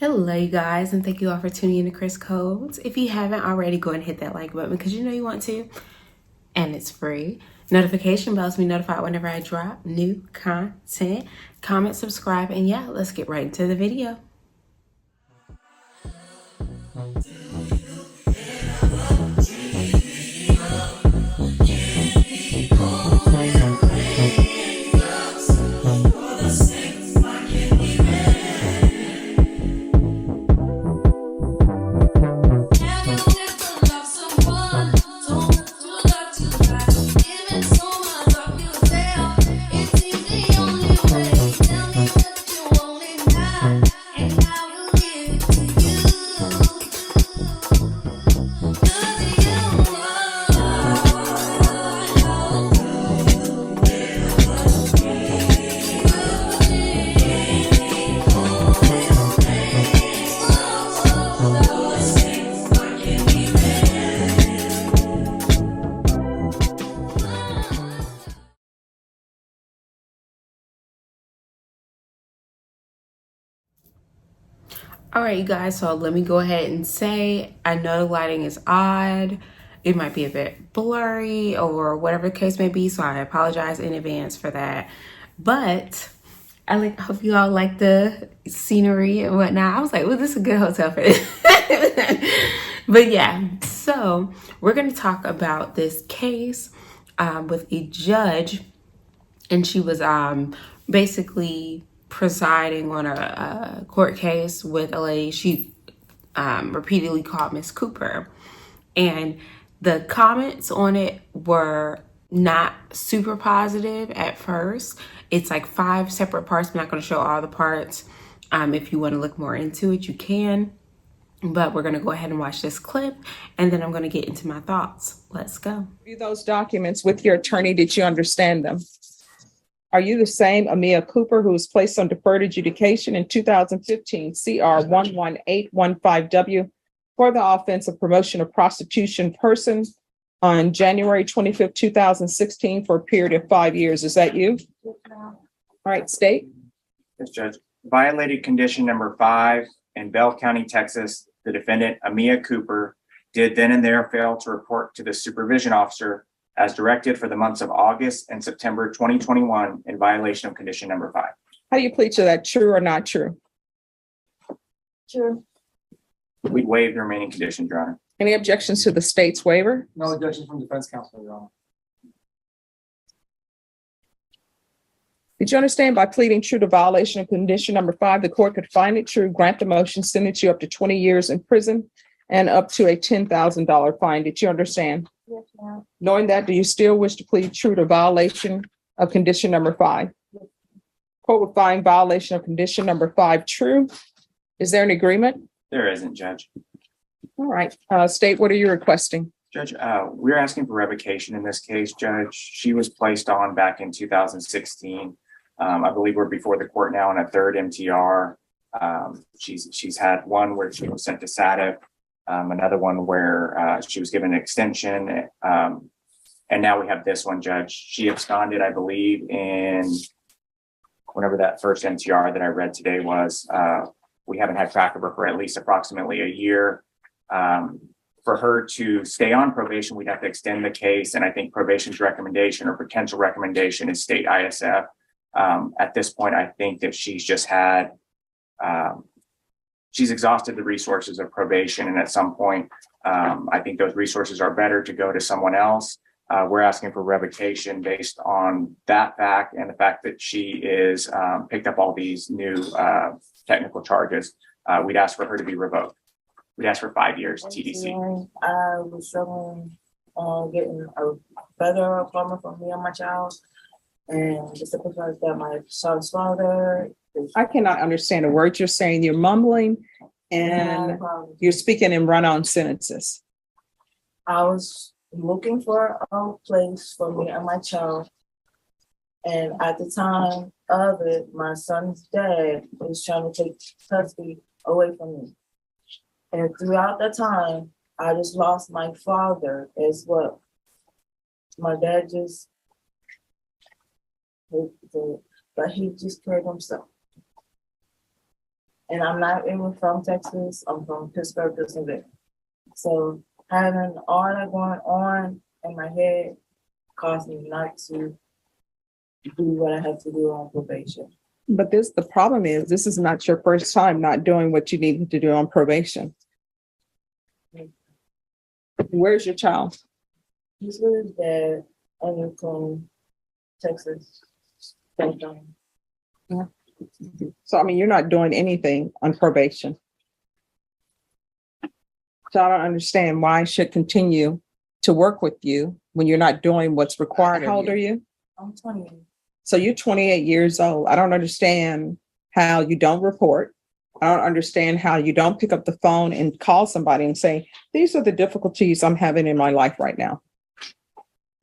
Hello, you guys, and thank you all for tuning in to Chris Codes. If you haven't already, go and hit that like button because you know you want to, and it's free. Notification bells be notified whenever I drop new content. Comment, subscribe, and yeah, let's get right into the video. All right, you guys, so let me go ahead and say, I know the lighting is odd. It might be a bit blurry or whatever the case may be, so I apologize in advance for that. But hope you all like the scenery and whatnot. I was like, well, this is a good hotel for this. But yeah, so we're going to talk about this case with a judge, and she was basically presiding on a court case with a lady she repeatedly called Miss Cooper. And the comments on it were not super positive at first. It's like 5 separate parts. I'm not going to show all the parts. If you want to look more into it, you can. But we're going to go ahead and watch this clip, and then I'm going to get into my thoughts. Let's go. Review those documents with your attorney. Did you understand them? Are you the same Amia Cooper who was placed on deferred adjudication in 2015 CR 11815W for the offense of promotion of prostitution person on January 25th, 2016 for a period of 5 years? Is that you? All right, state. Yes, Judge. Violated condition number 5 in Bell County, Texas. The defendant, Amia Cooper, did then and there fail to report to the supervision officer as directed for the months of August and September 2021 in violation of condition number 5. How do you plead to that? True or not true? True. We waive the remaining conditions, Your Honor. Any objections to the state's waiver? No objection from defense counsel, Your Honor. Did you understand by pleading true to violation of condition number 5, the court could find it true, grant the motion, sentence you up to 20 years in prison and up to a $10,000 fine? Did you understand? Yes, ma'am. Knowing that, do you still wish to plead true to violation of condition number 5? Court would find violation of condition number 5 true. Is there an agreement? There isn't, Judge. All right. State, what are you requesting? Judge, we're asking for revocation in this case, Judge. She was placed on back in 2016. I believe we're before the court now on a 3rd MTR. She's had one where she was sent to SADC, another one where she was given an extension, and now we have this one, Judge. She absconded, I believe, in whenever that first MTR that I read today was. We haven't had track of her for at least approximately a year. For her to stay on probation, we'd have to extend the case, and I think probation's recommendation or potential recommendation is state ISF. At this point, I think that she's just had, she's exhausted the resources of probation. And at some point, I think those resources are better to go to someone else. We're asking for revocation based on that fact and the fact that she is picked up all these new technical charges. We'd ask for her to be revoked. We'd ask for 5 years TDC. I was struggling on getting a better apartment for me and my child. And just because that my child's father is I cannot understand a word you're saying. You're mumbling and you're speaking in run-on sentences. I was looking for a place for me and my child. And at the time of it, my son's dad was trying to take custody away from me. And throughout that time, I just lost my father as well. My dad just, but he just killed himself. And I'm not even from Texas. I'm from Pittsburgh, Pennsylvania. So having all that going on in my head caused me not to do what I have to do on probation. But the problem is, this is not your first time not doing what you needed to do on probation. Where's your child? He's with his dad in from Texas. So, I mean, you're not doing anything on probation. So I don't understand why I should continue to work with you when you're not doing what's required. How old are you? I'm 20. So you're 28 years old. I don't understand how you don't report. I don't understand how you don't pick up the phone and call somebody and say, these are the difficulties I'm having in my life right now.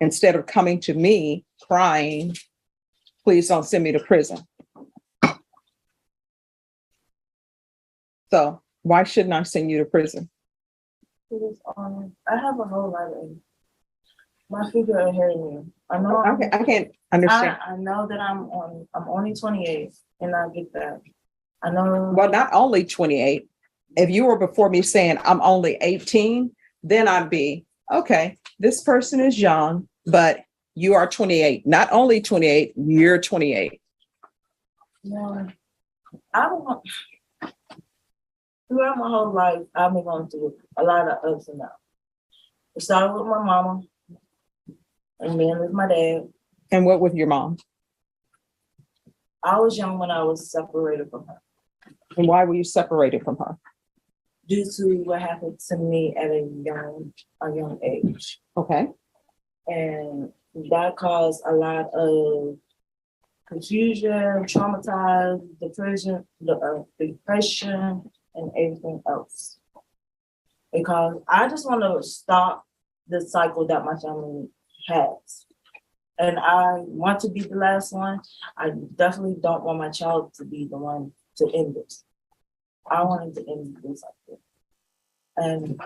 Instead of coming to me crying, please don't send me to prison. So why shouldn't I send you to prison? I have a whole lot of my figure ahead of me. I know I can't understand. I know that I'm only 28 and I get that. I know. Well, not only 28. If you were before me saying I'm only 18, then I'd be, okay, this person is young, but you are 28. Not only 28, you're 28. No, I don't want. Throughout my whole life, I've been going through a lot of ups and downs. It started with my mama, and then with my dad. And what with your mom? I was young when I was separated from her. And why were you separated from her? Due to what happened to me at a young age. Okay. And that caused a lot of confusion, traumatized, depression, and everything else. Because I just want to stop the cycle that my family has. And I want to be the last one. I definitely don't want my child to be the one to end this. I wanted to end this cycle. And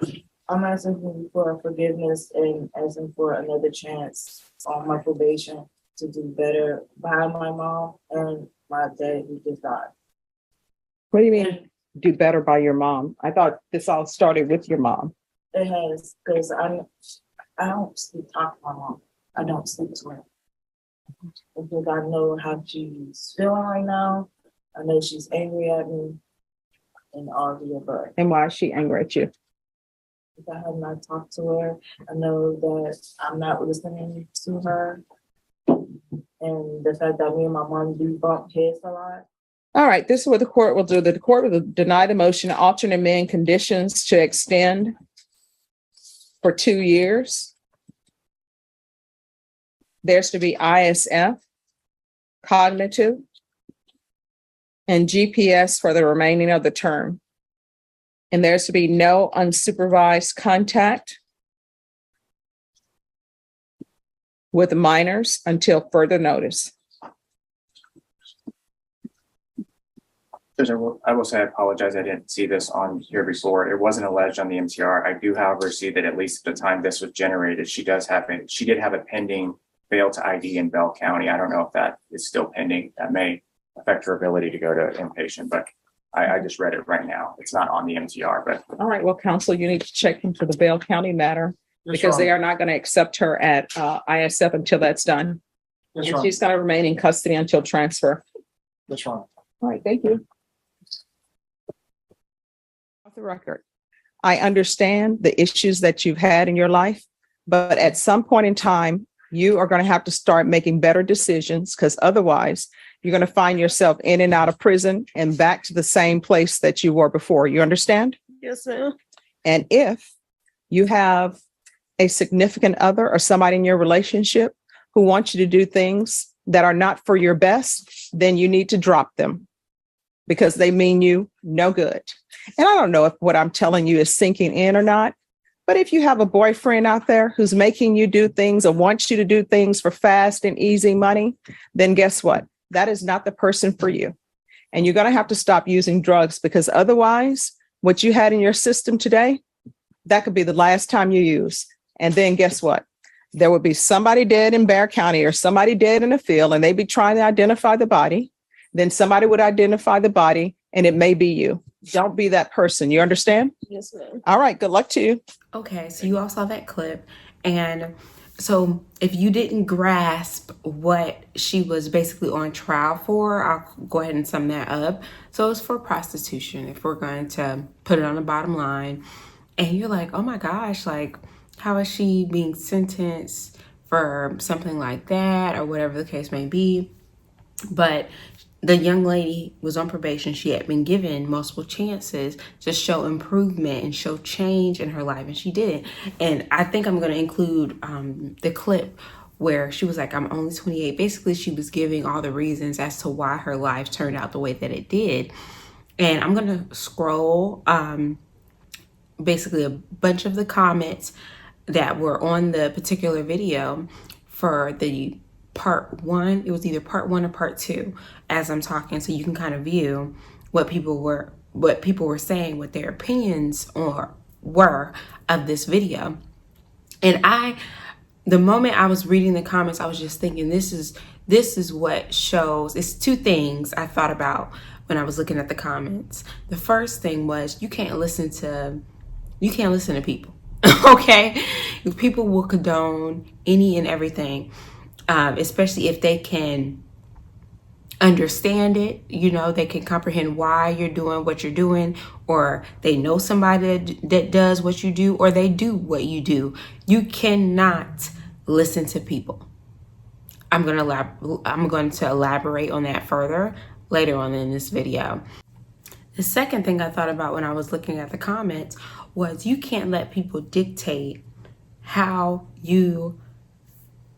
I'm asking for forgiveness and asking for another chance on my probation to do better by my mom and my dad who just died. What do you mean do better by your mom? I thought this all started with your mom. It has, because I don't talk to my mom. I don't speak to her. Because I know how she's feeling right now. I know she's angry at me and all the above. And why is she angry at you? If I have not talked to her, I know that I'm not listening to her. And the fact that me and my mom do bump heads a lot. All right, this is what the court will do. The court will deny the motion, alternate amend conditions to extend for 2 years. There's to be ISF, cognitive, and GPS for the remaining of the term. And there's to be no unsupervised contact with minors until further notice. Judge, I will say I apologize. I didn't see this on here before. It wasn't alleged on the MTR. I do, however, see that at least at the time this was generated, she did have a pending bail to ID in Bell County. I don't know if that is still pending. That may affect her ability to go to inpatient, but I just read it right now. It's not on the MTR, but. All right, well, counsel, you need to check into the Bell County matter because they are not going to accept her at ISF until that's done. That's And right. she's going to remain in custody until transfer. That's right. All right, thank you. Off the record, I understand the issues that you've had in your life, but at some point in time, you are going to have to start making better decisions because otherwise you're going to find yourself in and out of prison and back to the same place that you were before. You understand? Yes, ma'am. And if you have a significant other or somebody in your relationship who wants you to do things that are not for your best, then you need to drop them because they mean you no good. And I don't know if what I'm telling you is sinking in or not, but if you have a boyfriend out there who's making you do things or wants you to do things for fast and easy money, then guess what? That is not the person for you. And you're going to have to stop using drugs because otherwise, what you had in your system today, that could be the last time you use. And then guess what? There would be somebody dead in Bexar County or somebody dead in a field and they'd be trying to identify the body. Then somebody would identify the body and it may be you. Don't be that person. You understand? Yes, ma'am. All right. Good luck to you. Okay, so you all saw that clip. And so if you didn't grasp what she was basically on trial for, I'll go ahead and sum that up. So it's for prostitution, if we're going to put it on the bottom line. And you're like, oh my gosh, like, how is she being sentenced for something like that, or whatever the case may be? But the young lady was on probation. She had been given multiple chances to show improvement and show change in her life, and she didn't. And I think I'm going to include the clip where she was like, I'm only 28. Basically, she was giving all the reasons as to why her life turned out the way that it did. And I'm going to scroll basically a bunch of the comments that were on the particular video for the part one. It was either part one or part two as I'm talking, so you can kind of view what people were saying, what their opinions were of this video. And the moment I was reading the comments, I was just thinking, this is what shows. It's two things I thought about when I was looking at the comments. The first thing was, you can't listen to people. Okay, people will condone any and everything, especially if they can understand it. They can comprehend why you're doing what you're doing, or they know somebody that does what you do, or they do what you do. You cannot listen to people. I'm going to elaborate on that further later on in this video. The second thing I thought about when I was looking at the comments was, you can't let people dictate how you,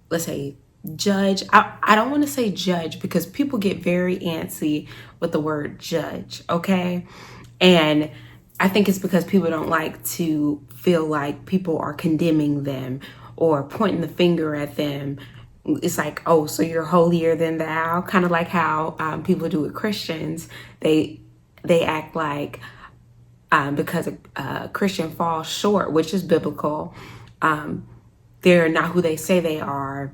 let's say, judge. I don't want to say judge, because people get very antsy with the word judge, okay? And I think it's because people don't like to feel like people are condemning them or pointing the finger at them. It's like, oh, so you're holier than thou, kind of like how people do with Christians. They act like because a Christian falls short, which is biblical, they're not who they say they are.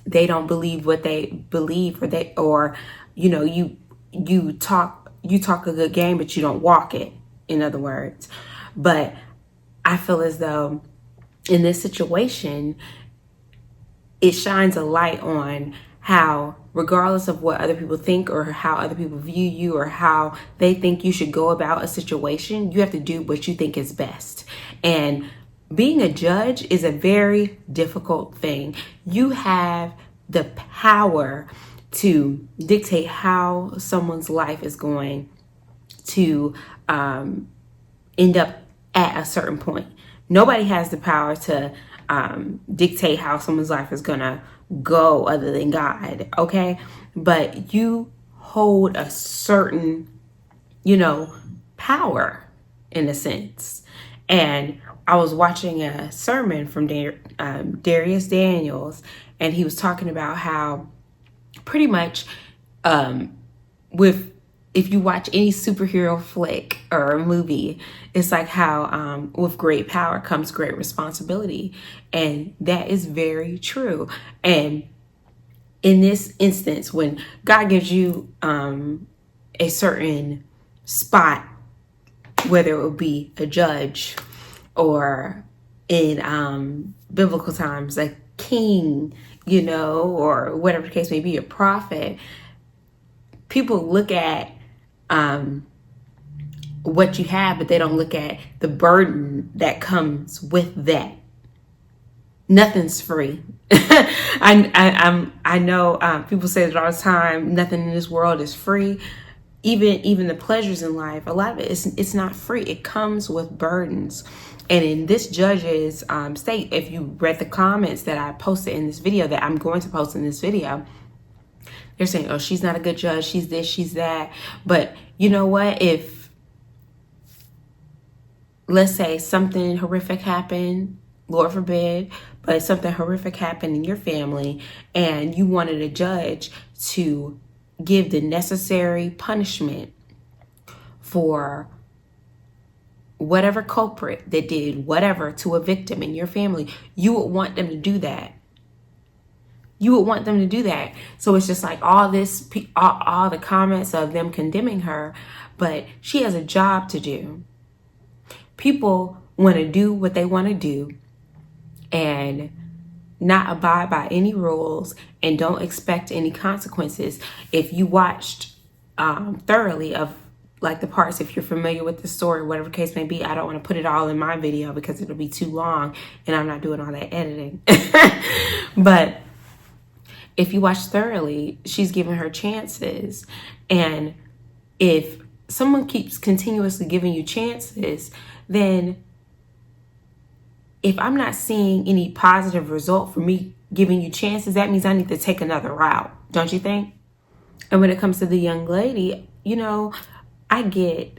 They don't believe what they believe, or you talk a good game, but you don't walk it, in other words. But I feel as though in this situation, it shines a light on how, regardless of what other people think or how other people view you or how they think you should go about a situation, you have to do what you think is best. And being a judge is a very difficult thing. You have the power to dictate how someone's life is going to end up at a certain point. Nobody has the power to dictate how someone's life is gonna go other than God, okay? But you hold a certain, power in a sense. And I was watching a sermon from Darius Daniels, and he was talking about how pretty much if you watch any superhero flick or a movie, it's like how with great power comes great responsibility. And that is very true. And in this instance, when God gives you a certain spot, whether it would be a judge or in biblical times, a king, or whatever the case may be, a prophet, people look at what you have, but they don't look at the burden that comes with that. Nothing's free. I know people say it all the time. Nothing in this world is free. Even the pleasures in life, a lot of it it's not free. It comes with burdens. And in this judge's state, if you read the comments that I posted in this video, that I'm going to post in this video, they're saying, oh, she's not a good judge. She's this, she's that. But you know what? If, let's say, something horrific happened, Lord forbid, but something horrific happened in your family, and you wanted a judge to give the necessary punishment for whatever culprit that did whatever to a victim in your family, you would want them to do that. you would want them to do that. So it's just like all this, all the comments of them condemning her, but she has a job to do. People want to do what they want to do and not abide by any rules and don't expect any consequences. If you watched thoroughly of like the parts, if you're familiar with the story, whatever the case may be, I don't want to put it all in my video because it'll be too long and I'm not doing all that editing. But if you watch thoroughly, she's giving her chances. And if someone keeps continuously giving you chances, then if I'm not seeing any positive result for me giving you chances, that means I need to take another route, don't you think? And when it comes to the young lady, you know, I get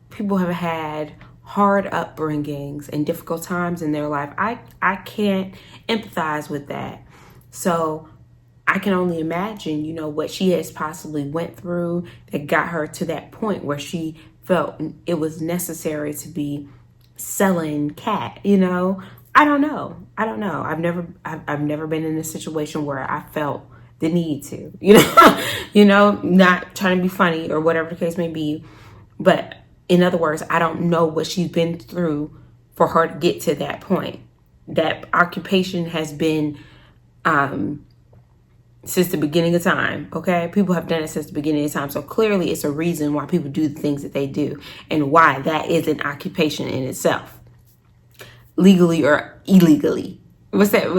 people have had hard upbringings and difficult times in their life. I can't empathize with that. So I can only imagine, you know, what she has possibly went through that got her to that point where she felt it was necessary to be selling cat, you know. I don't know. I've never been in a situation where I felt the need to, you know, not trying to be funny or whatever the case may be. But in other words, I don't know what she's been through for her to get to that point. That occupation has been since the beginning of time, okay? People have done it since the beginning of time. So clearly it's a reason why people do the things that they do and why that is an occupation in itself, legally or illegally. What's that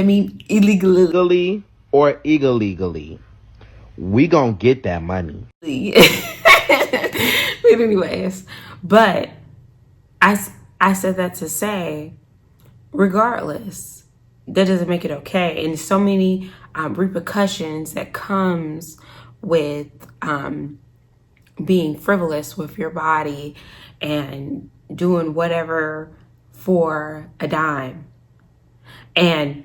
mean? Illegally Legally or illegally, we gonna get that money. But anyways, but I said that to say, regardless, that doesn't make it okay. And so many repercussions that comes with being frivolous with your body and doing whatever for a dime. And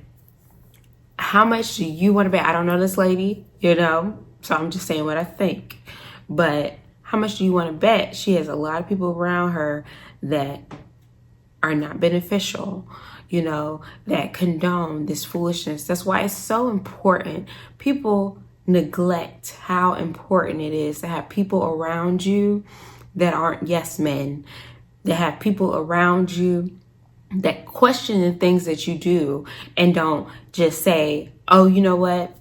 how much do you want to bet? I don't know this lady, you know, so I'm just saying what I think. But how much do you want to bet she has a lot of people around her that are not beneficial, you know, that condone this foolishness? That's why it's so important. People neglect how important it is to have people around you that aren't yes men, that have people around you that question the things that you do and don't just say, oh, you know what?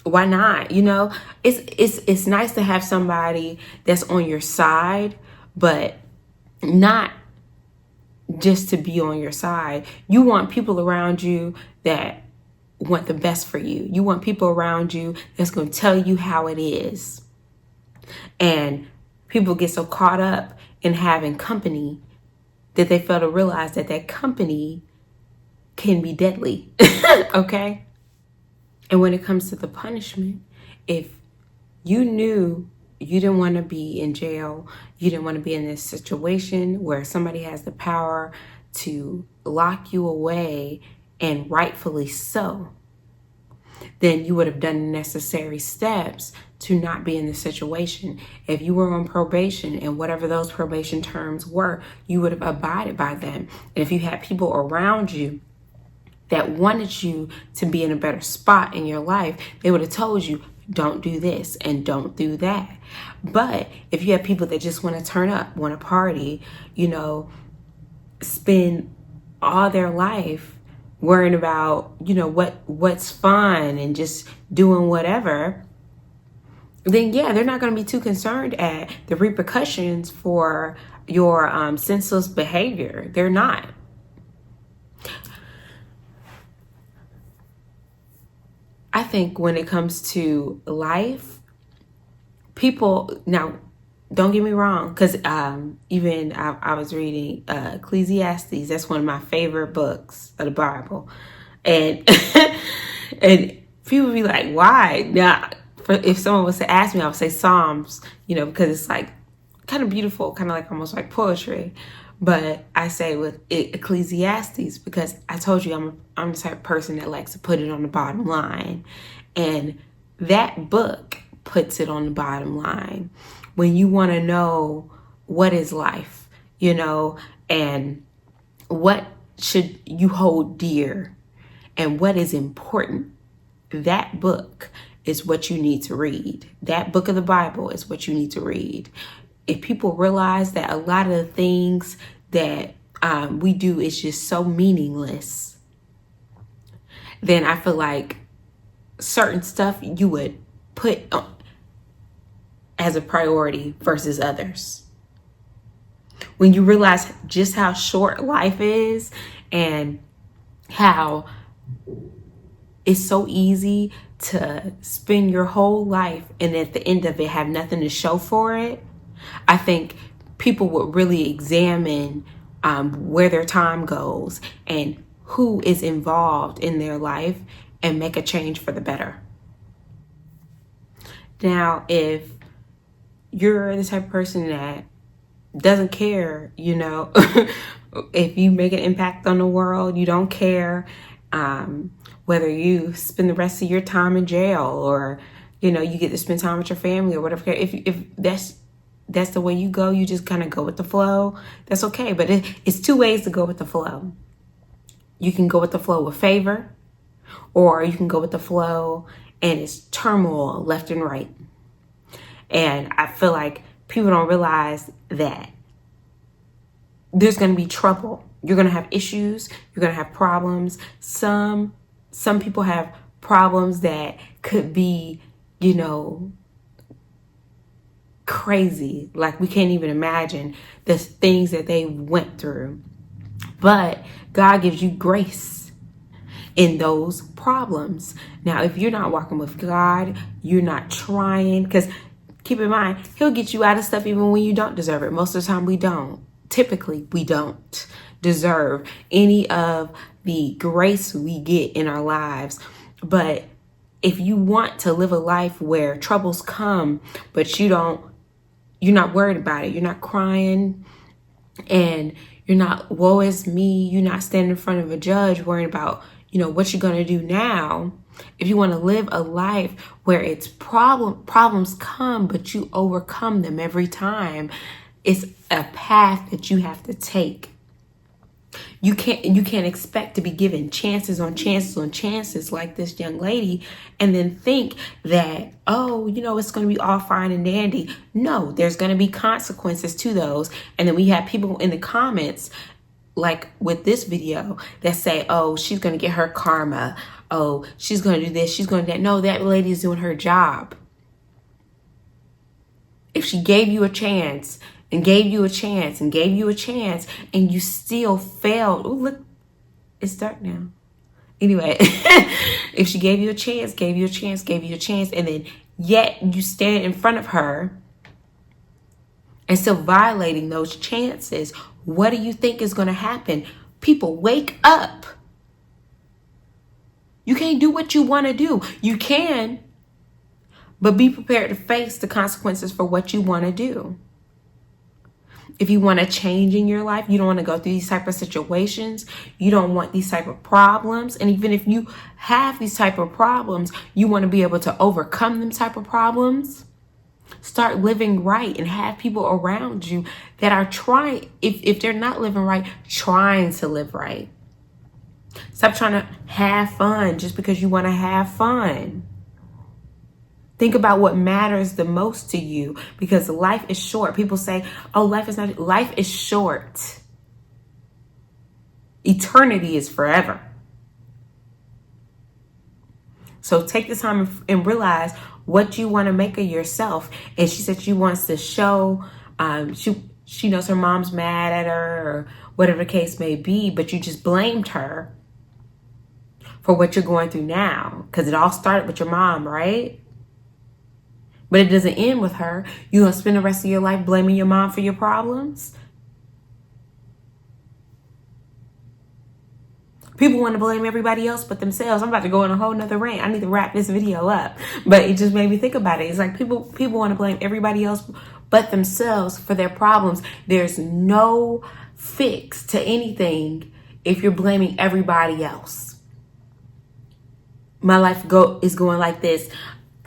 Why not? You know, it's nice to have somebody that's on your side, but not just to be on your side. You want people around you that want the best for you. You want people around you that's going to tell you how it is. And people get so caught up in having company that they fail to realize that that company can be deadly. Okay? And when it comes to the punishment, if you knew you didn't want to be in jail, you didn't want to be in this situation where somebody has the power to lock you away, and rightfully so, then you would have done the necessary steps to not be in this situation. If you were on probation and whatever those probation terms were, you would have abided by them. And if you had people around you that wanted you to be in a better spot in your life, they would have told you, don't do this and don't do that. But if you have people that just want to turn up, want to party, you know, spend all their life worrying about, you know, what's fun and just doing whatever, then yeah, they're not going to be too concerned at the repercussions for your senseless behavior. They're not. I think when it comes to life, people, now don't get me wrong, because even I was reading Ecclesiastes. That's one of my favorite books of the Bible. And and people be like, why? Now, if someone was to ask me, I would say Psalms, you know, because it's like kind of beautiful, kind of like almost like poetry. But I say with Ecclesiastes because I told you I'm the type of person that likes to put it on the bottom line. And that book puts it on the bottom line. When you want to know what is life, you know, and what should you hold dear, and what is important. That book is what you need to read. That book of the Bible is what you need to read. If people realize that a lot of the things that we do is just so meaningless, then I feel like certain stuff you would put as a priority versus others. When you realize just how short life is and how it's so easy to spend your whole life and at the end of it have nothing to show for it, I think people would really examine where their time goes and who is involved in their life and make a change for the better. Now, if you're the type of person that doesn't care, you know, if you make an impact on the world, you don't care whether you spend the rest of your time in jail or, you know, you get to spend time with your family or whatever. If that's the way you go, you just kind of go with the flow, that's okay. But it's two ways to go with the flow. You can go with the flow with favor, or you can go with the flow and it's turmoil left and right. And I feel like people don't realize that there's going to be trouble. You're going to have issues. You're going to have problems. Some people have problems that could be, you know, crazy. Like we can't even imagine the things that they went through. But God gives you grace in those problems. Now, if you're not walking with God, you're not trying, because keep in mind, he'll get you out of stuff even when you don't deserve it. Most of the time we don't. Typically, we don't deserve any of the grace we get in our lives. But if you want to live a life where troubles come, but you're not worried about it, you're not crying, and you're not, woe is me, you're not standing in front of a judge worrying about, you know, what you're going to do now. If you want to live a life where it's problems come, but you overcome them every time, it's a path that you have to take. You can't expect to be given chances on chances on chances like this young lady and then think that, oh, you know, it's going to be all fine and dandy. No, there's going to be consequences to those. And then we have people in the comments, like with this video, that say, oh, she's going to get her karma. Oh, she's going to do this. She's going to do that. No, that lady is doing her job. If she gave you a chance and gave you a chance and gave you a chance and you still failed. Oh, look, it's dark now. Anyway, if she gave you a chance, and then yet you stand in front of her and still violating those chances, what do you think is going to happen? People, wake up. You can't do what you want to do. You can, but be prepared to face the consequences for what you want to do. If you want to change in your life, you don't want to go through these type of situations. You don't want these type of problems. And even if you have these type of problems, you want to be able to overcome them type of problems. Start living right and have people around you that are trying, if they're not living right, trying to live right. Stop trying to have fun just because you want to have fun. Think about what matters the most to you, because life is short. People say, oh, life is short. Eternity is forever. So take the time and realize what you want to make of yourself. And she said she wants to show, she knows her mom's mad at her or whatever the case may be, but you just blamed her for what you're going through now, because it all started with your mom, right? But it doesn't end with her. You're going to spend the rest of your life blaming your mom for your problems? People want to blame everybody else but themselves. I'm about to go on a whole nother rant. I need to wrap this video up. But it just made me think about it. It's like people want to blame everybody else but themselves for their problems. There's no fix to anything if you're blaming everybody else. My life is going like this.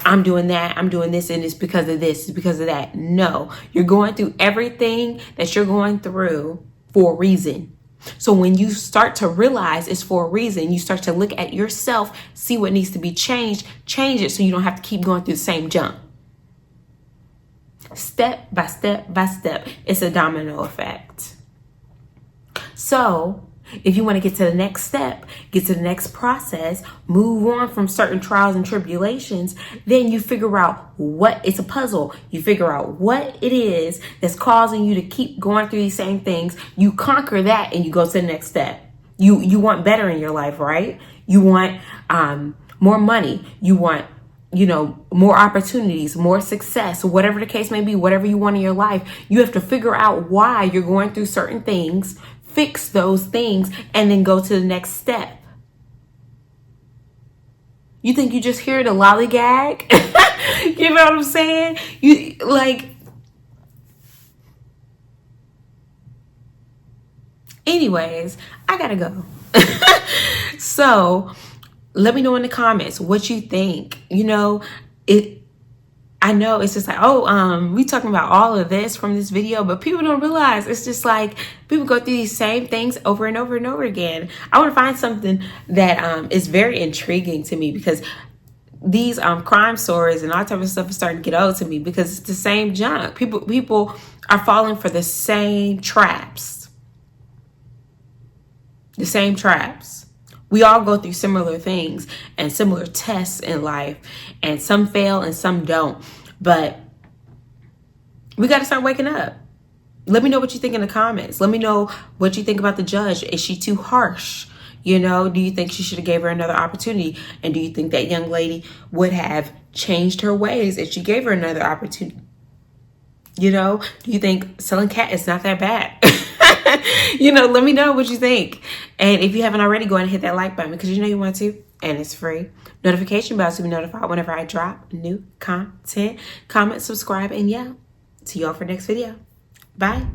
I'm doing that, I'm doing this, and it's because of this, it's because of that. No, you're going through everything that you're going through for a reason. So when you start to realize it's for a reason, you start to look at yourself, see what needs to be changed, change it so you don't have to keep going through the same junk. Step by step by step, it's a domino effect. So if you want to get to the next step, get to the next process, move on from certain trials and tribulations, then you figure out what, it's a puzzle. You figure out what it is that's causing you to keep going through these same things. You conquer that and you go to the next step. You want better in your life, right? You want more money. You want, more opportunities, more success, whatever the case may be, whatever you want in your life. You have to figure out why you're going through certain things, fix those things, and then go to the next step. You think you just hear the lollygag? You know what I'm saying? Anyways, I gotta go. So let me know in the comments what you think. I know it's just like, we talking about all of this from this video, but people don't realize it's just like people go through these same things over and over and over again. I want to find something that is very intriguing to me, because these crime stories and all type of stuff is starting to get old to me, because it's the same junk. People are falling for the same traps. The same traps. We all go through similar things and similar tests in life, and some fail and some don't. But we got to start waking up. Let me know what you think in the comments. Let me know what you think about the judge. Is she too harsh? Do you think she should have gave her another opportunity? And do you think that young lady would have changed her ways if she gave her another opportunity? Do you think selling cat is not that bad? Let me know what you think. And if you haven't already, go ahead and hit that like button, because you want to, and it's free. Notification bell to be notified whenever I drop new content. Comment, subscribe, and yeah, see y'all for next video. Bye.